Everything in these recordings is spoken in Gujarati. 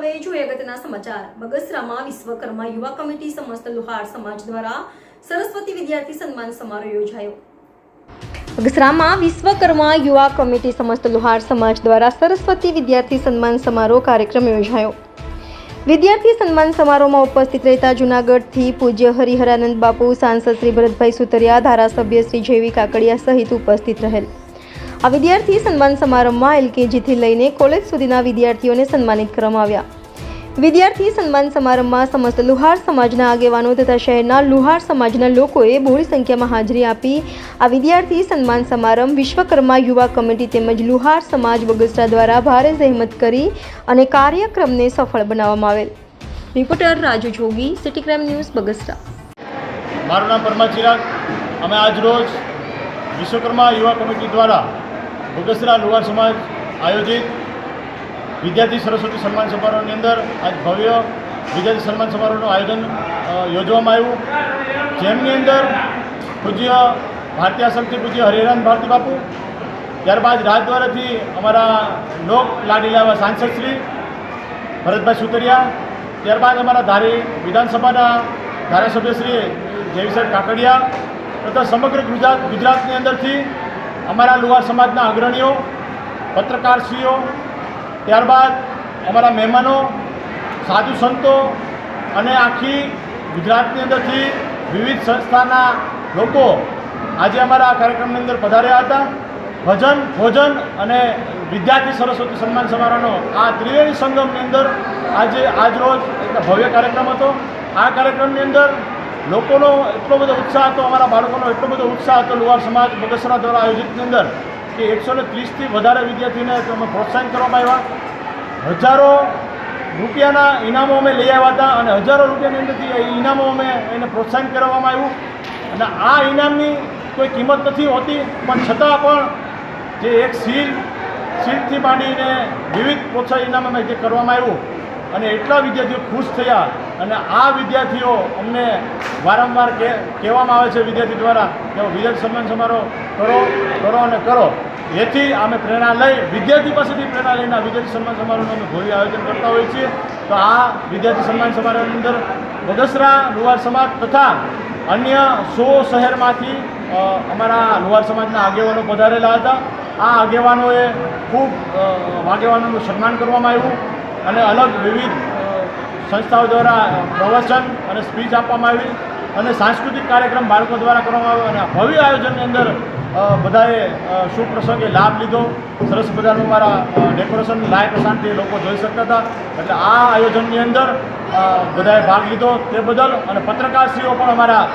હવે જોઈએ અગત્યના સમાચાર। બગસરામાં વિશ્વકર્મા યુવા કમિટી સમસ્ત લુહાર સમાજ દ્વારા સરસ્વતી વિદ્યાર્થી સન્માન સમારોહ યોજાયો। બગસરામાં વિશ્વકર્મા યુવા કમિટી સમસ્ત લુહાર સમાજ દ્વારા સરસ્વતી વિદ્યાર્થી સન્માન સમારોહ કાર્યક્રમ યોજાયો। વિદ્યાર્થી સન્માન સમારોહમાં ઉપસ્થિત રહેતા જૂનાગઢથી પૂજ્ય હરિહરાનંદ બાપુ, સાંસદ શ્રી ભરતભાઈ સુતરિયા, ધારાસભ્ય શ્રી જેવી કાકડિયા સહિત ઉપસ્થિત રહેલ। આ વિદ્યાર્થી સન્માન સમારંભમાં એલકેજીથી લઈને કોલેજ સુધીના વિદ્યાર્થીઓને સન્માનિત કરવામાં આવ્યા। વિદ્યાર્થી સન્માન સમારંભમાં સમસ્ત લુહાર સમાજના આગેવાનો તથા શહેરના લુહાર સમાજના લોકોએ બહોળી સંખ્યામાં હાજરી આપી આ વિદ્યાર્થી સન્માન સમારંભ વિશ્વકર્મા યુવા કમિટી તેમજ લુહાર સમાજ બગસરા દ્વારા ભારે જહેમત કરી અને કાર્યક્રમને સફળ બનાવવામાં આવેલ। રિપોર્ટર રાજુ જોગી, સિટી ક્રાઇમ ન્યૂઝ, બગસરા। મારું નામ પરમા ચિરાગ। અમે આજ રોજ વિશ્વકર્મા યુવા કમિટી દ્વારા બગસરા લુહાર સમાજ આયોજિત વિદ્યાર્થી સરસ્વતી સન્માન સમારોહની અંદર આજ ભવ્ય વિદ્યાર્થી સન્માન સમારોહનું આયોજન યોજવામાં આવ્યું, જેમની અંદર પૂજ્ય ભારતીય આશ્રમથી પૂજ્ય હરિહરાન ભારતી બાપુ, ત્યારબાદ રાજદ્વારાથી અમારા લોક લાડીલા એવા સાંસદ શ્રી ભરતભાઈ સુતરિયા, ત્યારબાદ અમારા ધારી વિધાનસભાના ધારાસભ્ય શ્રી જેવી કાકડિયા તથા સમગ્ર ગુજરાતની અંદરથી અમારા લુહાર સમાજના અગ્રણીઓ, પત્રકારશ્રીઓ, ત્યારબાદ અમારા મહેમાનો, સાધુ સંતો અને આખી ગુજરાતની અંદરથી વિવિધ સંસ્થાના લોકો આજે અમારા આ કાર્યક્રમની અંદર પધાર્યા હતા। ભજન, ભોજન અને વિદ્યાર્થી સરસ્વતી સન્માન સમારોહનો આ ત્રિવેણી સંગમની અંદર આજરોજ એક ભવ્ય કાર્યક્રમ હતો। આ કાર્યક્રમની અંદર લોકોનો એટલો બધો ઉત્સાહ હતો, અમારા બાળકોનો એટલો બધો ઉત્સાહ હતો લુહાર સમાજ બગસરા દ્વારા આયોજિતની અંદર કે 130થી વધારે વિદ્યાર્થીને અમે પ્રોત્સાહન કરવામાં આવ્યા। હજારો રૂપિયાના ઇનામો અમે લઈ આવ્યા હતા અને હજારો રૂપિયાની અંદરથી ઇનામો અમે એને પ્રોત્સાહન કરવામાં આવ્યું અને આ ઇનામની કોઈ કિંમત નથી હોતી, પણ છતાં પણ જે એક સીલથી માંડીને વિવિધ પ્રોત્સાહન ઇનામ અમે જે કરવામાં આવ્યું અને એટલા વિદ્યાર્થીઓ ખુશ થયા અને આ વિદ્યાર્થીઓ અમને વારંવાર કહેવામાં આવે છે વિદ્યાર્થી દ્વારા કે વિદ્યાર્થી સન્માન સમારોહ કરો અને કરો। એથી અમે પ્રેરણા લઈ વિદ્યાર્થી પાસેથી પ્રેરણા લઈને આ વિદ્યાર્થી સન્માન સમારોહનું અમે ભવ્ય આયોજન કરતા હોઈએ છીએ। તો આ વિદ્યાર્થી સન્માન સમારોહની અંદર બગસરા લુહાર સમાજ તથા અન્ય 100 શહેરમાંથી અમારા લુહાર સમાજના આગેવાનો પધારેલા હતા। આ આગેવાનોએ ખૂબ આગેવાનોનું સન્માન કરવામાં આવ્યું અને અલગ વિવિધ સંસ્થાઓ દ્વારા પ્રવચન અને સ્પીચ આપવામાં આવી અને સાંસ્કૃતિક કાર્યક્રમ બાળકો દ્વારા કરવામાં આવ્યો અને ભવ્ય આયોજનની અંદર બધાએ સુપ્રસંગે લાભ લીધો। સરસ મજાનું અમારા ડેકોરેશન લાઇટ શાંતિ લોકો જોઈ શકતા હતા, એટલે આ આયોજનની અંદર બધાએ ભાગ લીધો તે બદલ અને પત્રકારશ્રીઓ પણ અમારા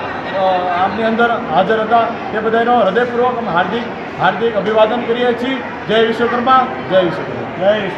આમની અંદર હાજર હતા, તે બધાનો હૃદયપૂર્વક અમે હાર્દિક અભિવાદન કરીએ છીએ। જય વિશ્વકર્મા, જય વિશ્વકર્મા, જય વિશ્વ।